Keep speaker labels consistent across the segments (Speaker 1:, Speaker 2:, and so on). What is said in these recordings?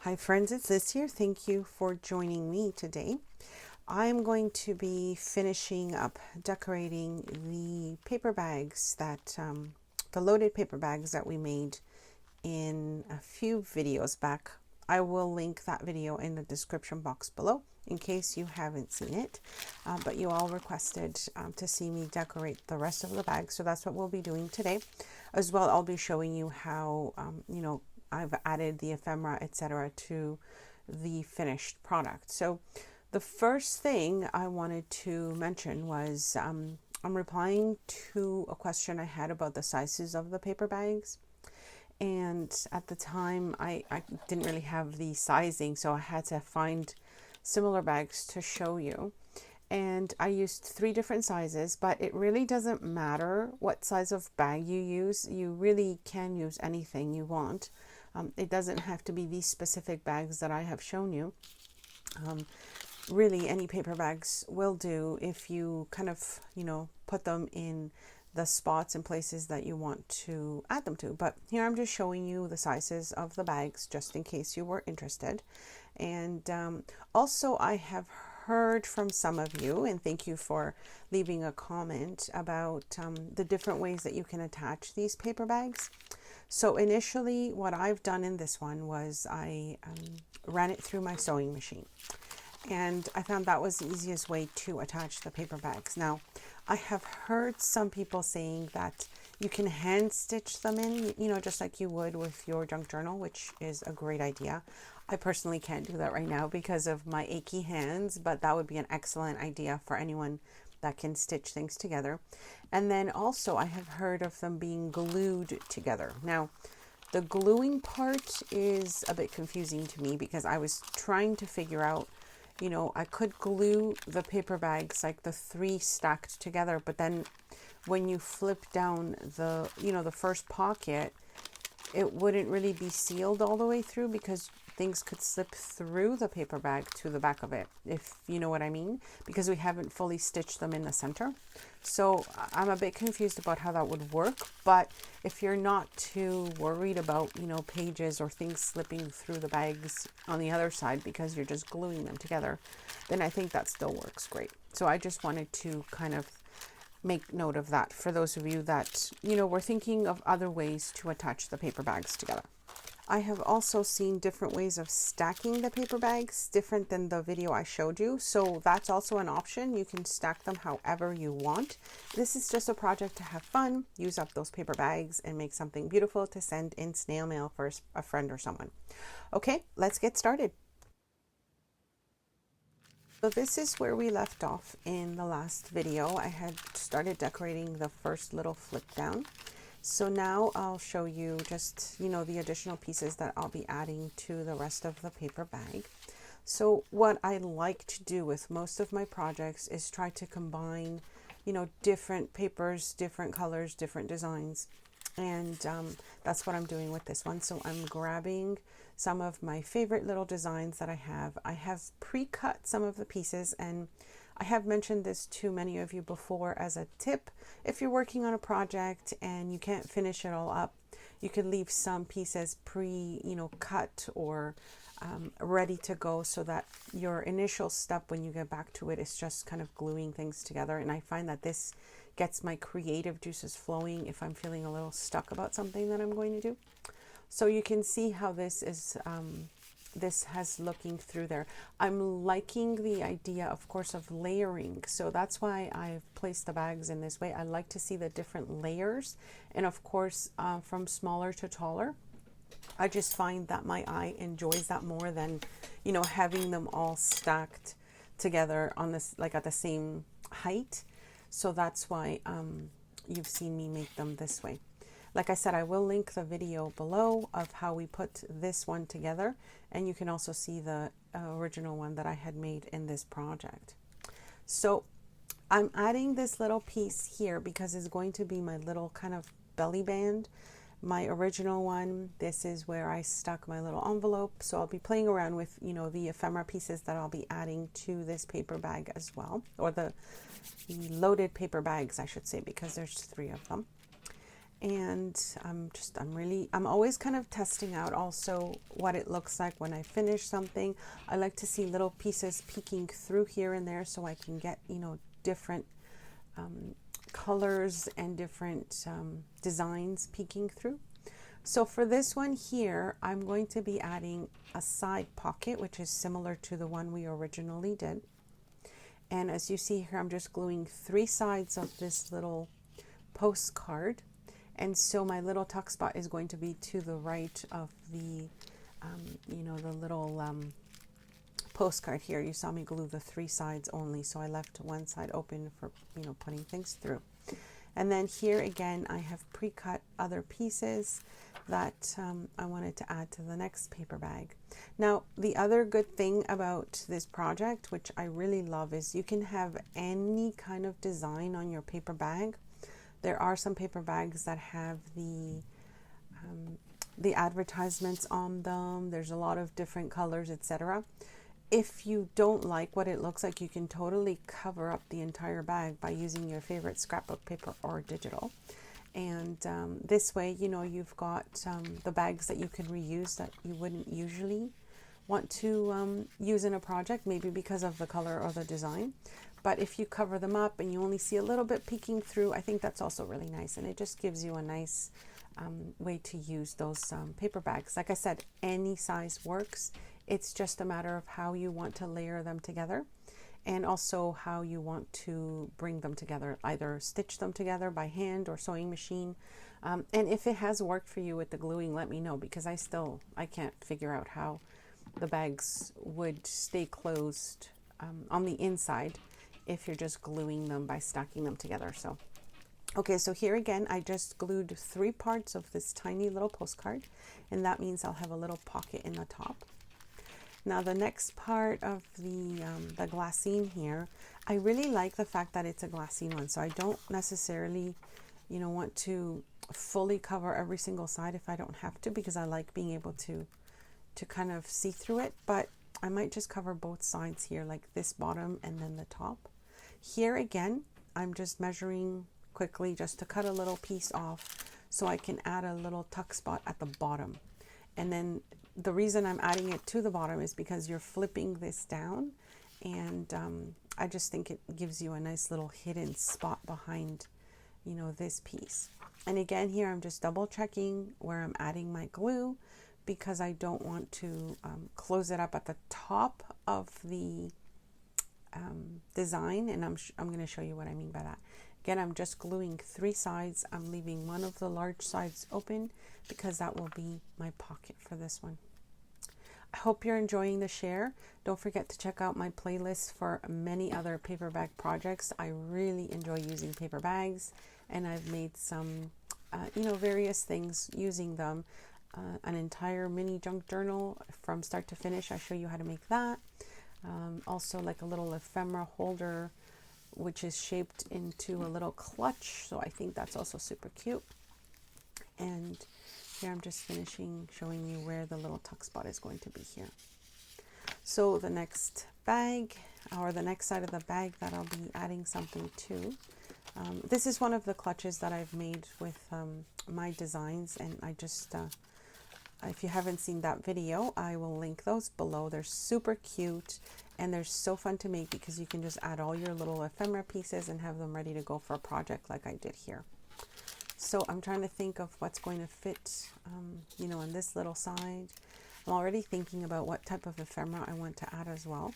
Speaker 1: Hi friends, it's Liz here. Thank you for joining me today. I'm going to be finishing up decorating the paper bags the loaded paper bags that we made in a few videos back. I will link that video in the description box below in case you haven't seen it. But you all requested to see me decorate the rest of the bag, so that's what we'll be doing today. As well, I'll be showing you how, I've added the ephemera, etc. to the finished product. So the first thing I wanted to mention was I'm replying to a question I had about the sizes of the paper bags. And at the time, I didn't really have the sizing, so I had to find similar bags to show you. And I used 3 different sizes, but it really doesn't matter what size of bag you use. You really can use anything you want. It doesn't have to be these specific bags that I have shown you. Really, any paper bags will do if you kind of, put them in the spots and places that you want to add them to. But here I'm just showing you the sizes of the bags just in case you were interested. And also I have heard from some of you, and thank you for leaving a comment about the different ways that you can attach these paper bags. So initially what I've done in this one was I ran it through my sewing machine, and I found that was the easiest way to attach the paper bags. Now, I have heard some people saying that you can hand stitch them in, just like you would with your junk journal, which is a great idea. I personally can't do that right now because of my achy hands, but that would be an excellent idea for anyone that can stitch things together. And then also I have heard of them being glued together. Now, the gluing part is a bit confusing to me because I was trying to figure out, I could glue the paper bags like the 3 stacked together, but then when you flip down the first pocket, it wouldn't really be sealed all the way through because things could slip through the paper bag to the back of it, if you know what I mean, because we haven't fully stitched them in the center. So I'm a bit confused about how that would work, but if you're not too worried about, pages or things slipping through the bags on the other side because you're just gluing them together, then I think that still works great. So I just wanted to kind of make note of that for those of you that, were thinking of other ways to attach the paper bags together. I have also seen different ways of stacking the paper bags, different than the video I showed you. So that's also an option. You can stack them however you want. This is just a project to have fun, use up those paper bags and make something beautiful to send in snail mail for a friend or someone. Okay, let's get started. So this is where we left off in the last video. I had started decorating the first little flip down. So now I'll show you just, the additional pieces that I'll be adding to the rest of the paper bag. So what I like to do with most of my projects is try to combine, different papers, different colors, different designs. And that's what I'm doing with this one. So I'm grabbing some of my favorite little designs that I have. I have pre-cut some of the pieces, and I have mentioned this to many of you before as a tip. If you're working on a project and you can't finish it all up, you could leave some pieces cut or ready to go so that your initial step when you get back to it is just kind of gluing things together. And I find that this gets my creative juices flowing if I'm feeling a little stuck about something that I'm going to do. So you can see how this is this has looking through there. I'm liking the idea, of course, of layering. So that's why I've placed the bags in this way. I like to see the different layers. And of course, from smaller to taller, I just find that my eye enjoys that more than, having them all stacked together on this, like at the same height. So that's why you've seen me make them this way. Like I said, I will link the video below of how we put this one together, and you can also see the original one that I had made in this project. So I'm adding this little piece here because it's going to be my little kind of belly band. My original one, this is where I stuck my little envelope. So I'll be playing around with, the ephemera pieces that I'll be adding to this paper bag as well, or the loaded paper bags, I should say, because there's 3 of them. And I'm always kind of testing out also what it looks like when I finish something. I like to see little pieces peeking through here and there so I can get, you know, different colors and different designs peeking through. So for this one here, I'm going to be adding a side pocket, which is similar to the one we originally did. And as you see here, I'm just gluing 3 sides of this little postcard. And so my little tuck spot is going to be to the right of the, you know, the little postcard here. You saw me glue the 3 sides only, so I left one side open for, you know, putting things through. And then here again, I have pre-cut other pieces that I wanted to add to the next paper bag. Now, the other good thing about this project, which I really love, is you can have any kind of design on your paper bag. There are some paper bags that have the advertisements on them. There's a lot of different colors, etc. If you don't like what it looks like, you can totally cover up the entire bag by using your favorite scrapbook paper or digital. And this way, you know, you've got the bags that you can reuse that you wouldn't usually want to use in a project, maybe because of the color or the design. But if you cover them up and you only see a little bit peeking through, I think that's also really nice. And it just gives you a nice way to use those paper bags. Like I said, any size works. It's just a matter of how you want to layer them together, and also how you want to bring them together, either stitch them together by hand or sewing machine. And if it has worked for you with the gluing, let me know, because I can't figure out how the bags would stay closed on the inside if you're just gluing them by stacking them together. So okay, so here again, I just glued 3 parts of this tiny little postcard, and that means I'll have a little pocket in the top. Now the next part of the glassine here, I really like the fact that it's a glassine one, so I don't necessarily, you know, want to fully cover every single side if I don't have to, because I like being able to kind of see through it. But I might just cover both sides here, like this bottom and then the top. Here again, I'm just measuring quickly just to cut a little piece off so I can add a little tuck spot at the bottom. And then the reason I'm adding it to the bottom is because you're flipping this down, and I just think it gives you a nice little hidden spot behind, you know, this piece. And again, here I'm just double checking where I'm adding my glue, because I don't want to close it up at the top of the design, and I'm going to show you what I mean by that. Again, I'm just gluing 3 sides. I'm leaving one of the large sides open because that will be my pocket for this one. I hope you're enjoying the share. Don't forget to check out my playlist for many other paper bag projects. I really enjoy using paper bags, and I've made some, you know, various things using them. An entire mini junk journal from start to finish. I show you how to make that. Also like a little ephemera holder, which is shaped into a little clutch. So I think that's also super cute. And here I'm just finishing showing you where the little tuck spot is going to be here. So the next bag, or the next side of the bag that I'll be adding something to. This is one of the clutches that I've made with my designs, and I just, if you haven't seen that video, I will link those below. They're super cute, and they're so fun to make because you can just add all your little ephemera pieces and have them ready to go for a project like I did here. So I'm trying to think of what's going to fit, you know, on this little side. I'm already thinking about what type of ephemera I want to add as well.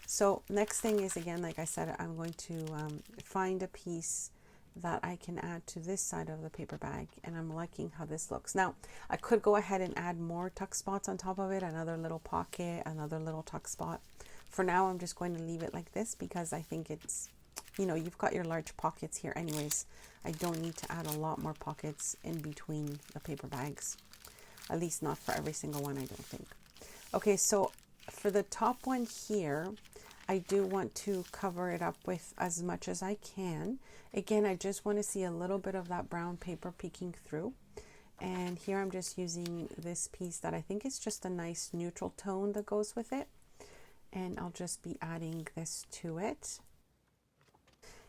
Speaker 1: So next thing is, again, like I said, I'm going to find a piece that I can add to this side of the paper bag, and I'm liking how this looks. Now, I could go ahead and add more tuck spots on top of it, another little pocket, another little tuck spot. For now, I'm just going to leave it like this because I think it's, you know, you've got your large pockets here anyways. I don't need to add a lot more pockets in between the paper bags, at least not for every single one, I don't think. Okay, so for the top one here, I do want to cover it up with as much as I can. Again, I just want to see a little bit of that brown paper peeking through. And here I'm just using this piece that I think is just a nice neutral tone that goes with it. And I'll just be adding this to it.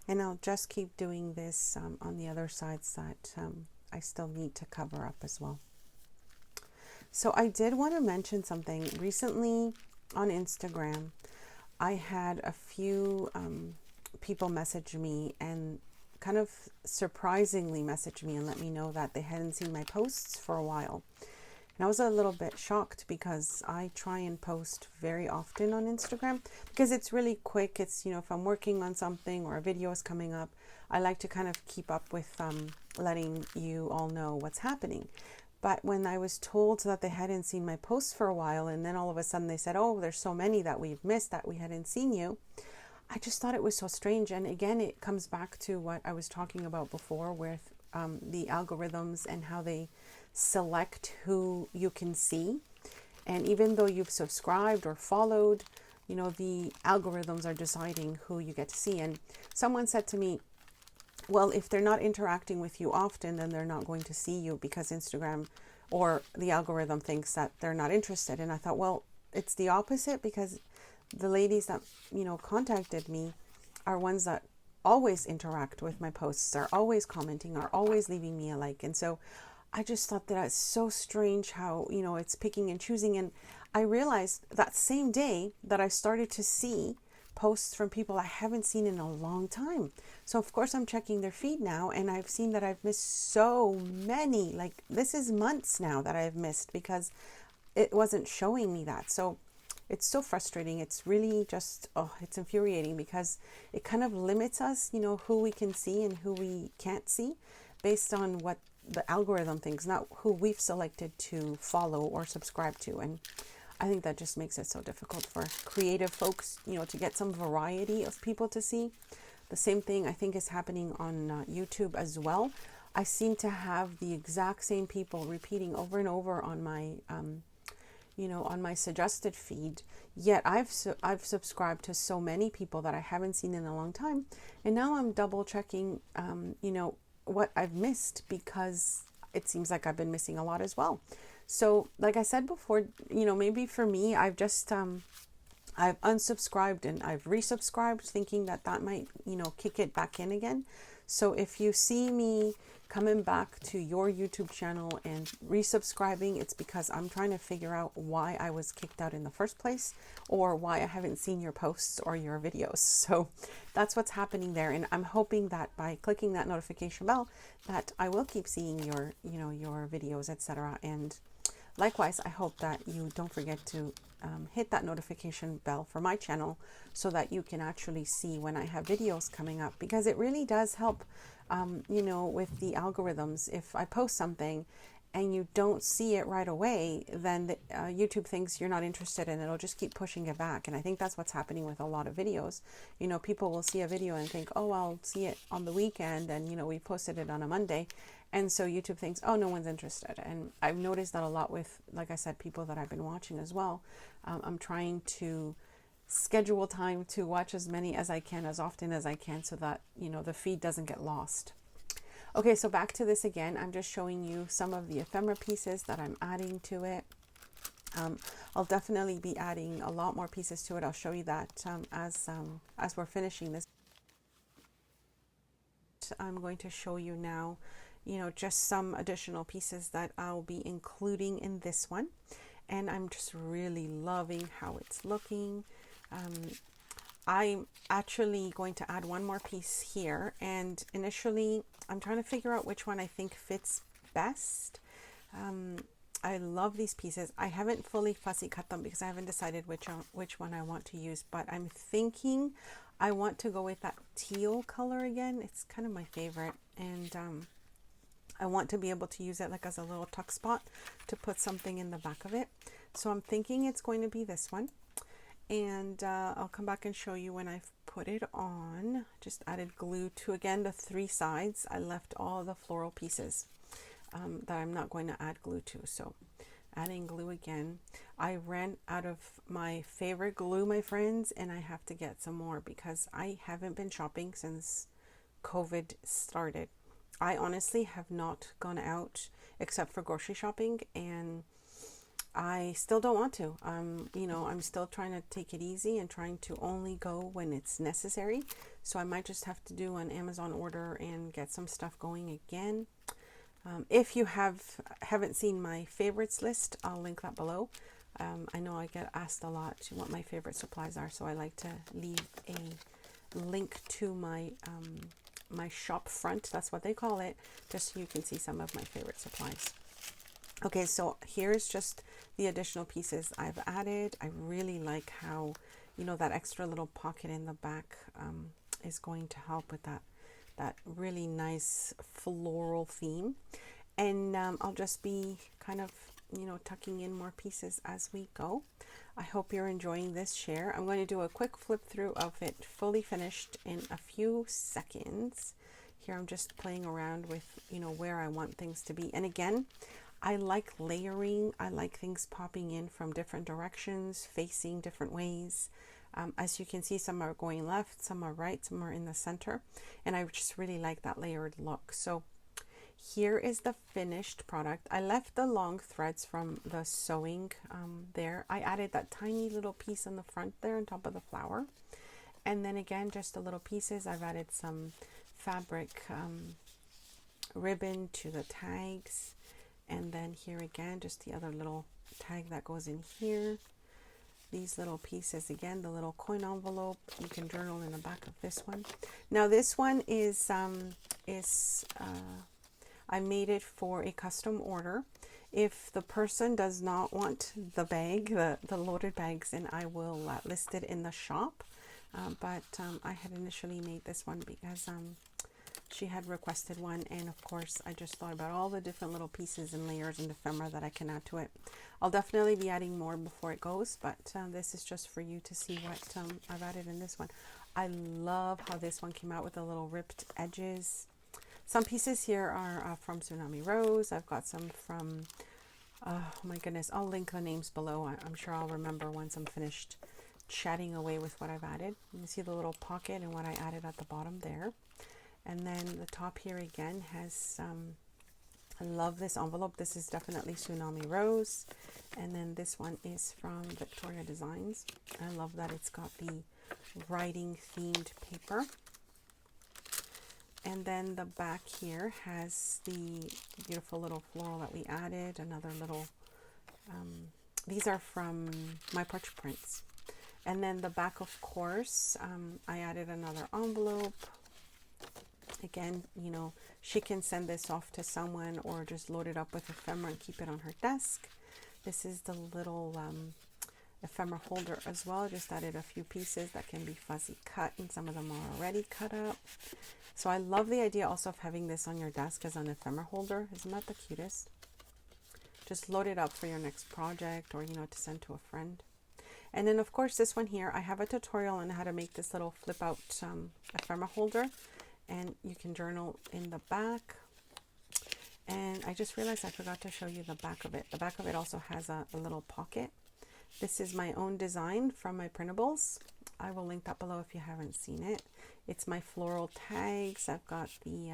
Speaker 1: And I'll just keep doing this on the other sides that I still need to cover up as well. So I did want to mention something. Recently on Instagram, I had a few people message me and kind of surprisingly message me and let me know that they hadn't seen my posts for a while. And I was a little bit shocked because I try and post very often on Instagram because it's really quick. It's, if I'm working on something or a video is coming up, I like to kind of keep up with letting you all know what's happening. But when I was told that they hadn't seen my posts for a while, and then all of a sudden they said, oh, there's so many that we've missed that we hadn't seen you, I just thought it was so strange. And again, it comes back to what I was talking about before with the algorithms and how they select who you can see. And even though you've subscribed or followed, the algorithms are deciding who you get to see. And someone said to me, well, if they're not interacting with you often, then they're not going to see you because Instagram or the algorithm thinks that they're not interested. And I thought, well, it's the opposite, because the ladies that, contacted me are ones that always interact with my posts, are always commenting, are always leaving me a like. And so I just thought that it's so strange how, it's picking and choosing. And I realized that same day that I started to see posts from people I haven't seen in a long time. So of course I'm checking their feed now, and I've seen that I've missed so many. Like, this is months now that I've missed because it wasn't showing me that. So it's so frustrating. It's really just, it's infuriating because it kind of limits us, who we can see and who we can't see based on what the algorithm thinks, not who we've selected to follow or subscribe to. And I think that just makes it so difficult for creative folks, to get some variety of people to see. The same thing I think is happening on YouTube as well. I seem to have the exact same people repeating over and over on my, on my suggested feed. Yet I've subscribed to so many people that I haven't seen in a long time, and now I'm double checking, what I've missed, because it seems like I've been missing a lot as well. So like I said before, maybe for me, I've just, I've unsubscribed and I've resubscribed thinking that might, kick it back in again. So if you see me coming back to your YouTube channel and resubscribing, it's because I'm trying to figure out why I was kicked out in the first place, or why I haven't seen your posts or your videos. So that's what's happening there. And I'm hoping that by clicking that notification bell, that I will keep seeing your, your videos, etc. And likewise, I hope that you don't forget to hit that notification bell for my channel so that you can actually see when I have videos coming up, because it really does help, with the algorithms. If I post something and you don't see it right away, then YouTube thinks you're not interested, and it'll just keep pushing it back. And I think that's what's happening with a lot of videos. People will see a video and think, oh, I'll see it on the weekend, and we posted it on a Monday. And so YouTube thinks, oh, no one's interested. And I've noticed that a lot with, like I said, people that I've been watching as well. I'm trying to schedule time to watch as many as I can, as often as I can, so that, the feed doesn't get lost. Okay, so back to this again. I'm just showing you some of the ephemera pieces that I'm adding to it. I'll definitely be adding a lot more pieces to it. I'll show you that as we're finishing this. I'm going to show you now, just some additional pieces that I'll be including in this one. And I'm just really loving how it's looking. I'm actually going to add one more piece here, and initially I'm trying to figure out which one I think fits best. I love these pieces. I haven't fully fussy cut them because I haven't decided which one I want to use, but I'm thinking I want to go with that teal color again. It's kind of my favorite, and I want to be able to use it like as a little tuck spot to put something in the back of it. So I'm thinking it's going to be this one. And I'll come back and show you when I've put it on. Just added glue to, again, the 3 sides. I left all the floral pieces that I'm not going to add glue to. So adding glue again. I ran out of my favorite glue, my friends, and I have to get some more because I haven't been shopping since COVID started. I honestly have not gone out except for grocery shopping, and I still don't want to. I'm still trying to take it easy and trying to only go when it's necessary. So I might just have to do an Amazon order and get some stuff going again. If you haven't seen my favorites list, I'll link that below. I know I get asked a lot what my favorite supplies are, so I like to leave a link to my my shop front, that's what they call it, just so you can see some of my favorite supplies. Okay, so here's just the additional pieces I've added. I really like how, you know, that extra little pocket in the back is going to help with that really nice floral theme. And I'll just be kind of, you know, tucking in more pieces as we go. I hope you're enjoying this share. I'm going to do a quick flip through of it fully finished in a few seconds. Here I'm just playing around with, you know, where I want things to be. And again, I like layering. I like things popping in from different directions, facing different ways. As you can see, some are going left, some are right, some are in the center. And I just really like that layered look. So here is the finished product. I left the long threads from the sewing there. I added that tiny little piece on the front there on top of the flower. And then again, just the little pieces. I've added some fabric ribbon to the tags. And then here again, just the other little tag that goes in here. These little pieces again, the little coin envelope. You can journal in the back of this one. Now this one is I made it for a custom order. If the person does not want the bag, the loaded bags, then I will list it in the shop. But I had initially made this one because she had requested one, and of course I just thought about all the different little pieces and layers and ephemera that I can add to it. I'll definitely be adding more before it goes, but this is just for you to see what I've added in this one. I love how this one came out with the little ripped edges. Some pieces here are from Tsunami Rose. I've got some from, oh my goodness, I'll link the names below. I'm sure I'll remember once I'm finished chatting away with what I've added. You can see the little pocket and what I added at the bottom there. And then the top here again has, I love this envelope. This is definitely Tsunami Rose. And then this one is from Victoria Designs. I love that it's got the writing themed paper. And then the back here has the beautiful little floral that we added. Another little, these are from My Portrait Prints. And then the back, of course, I added another envelope. Again, you know, she can send this off to someone or just load it up with ephemera and keep it on her desk. This is the little ephemera holder as well. Just added a few pieces that can be fuzzy cut, and some of them are already cut up. So I love the idea also of having this on your desk as an ephemera holder. Isn't that the cutest? Just load it up for your next project, or, you know, to send to a friend. And then of course this one here, I have a tutorial on how to make this little flip out ephemera holder. And you can journal in the back. And I just realized I forgot to show you the back of it. The back of it also has a little pocket. This is my own design from my printables. I will link that below if you haven't seen it. It's my floral tags. I've got the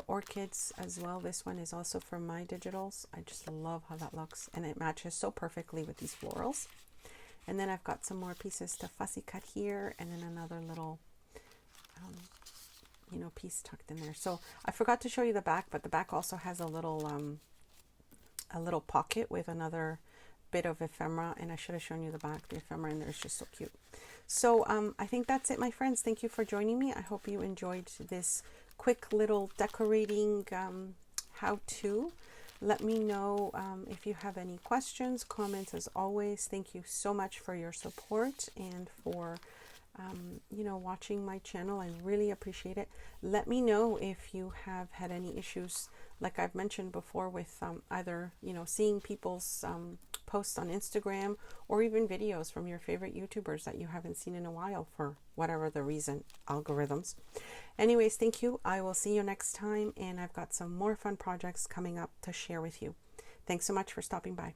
Speaker 1: orchids as well. This one is also from my digitals. I just love how that looks, and it matches so perfectly with these florals. And then I've got some more pieces to fussy cut here, and then another little you know, piece tucked in there. So I forgot to show you the back, but the back also has a little pocket with another bit of ephemera, and I should have shown you the back. The ephemera in there is just so cute. So I think that's it, my friends. Thank you for joining me. I hope you enjoyed this quick little decorating how-to. Let me know if you have any questions, comments. As always, thank you so much for your support and for you know, watching my channel. I really appreciate it. Let me know if you have had any issues, like I've mentioned before, with either, you know, seeing people's posts on Instagram, or even videos from your favorite YouTubers that you haven't seen in a while for whatever the reason, algorithms. Anyways, thank you. I will see you next time, and I've got some more fun projects coming up to share with you. Thanks so much for stopping by.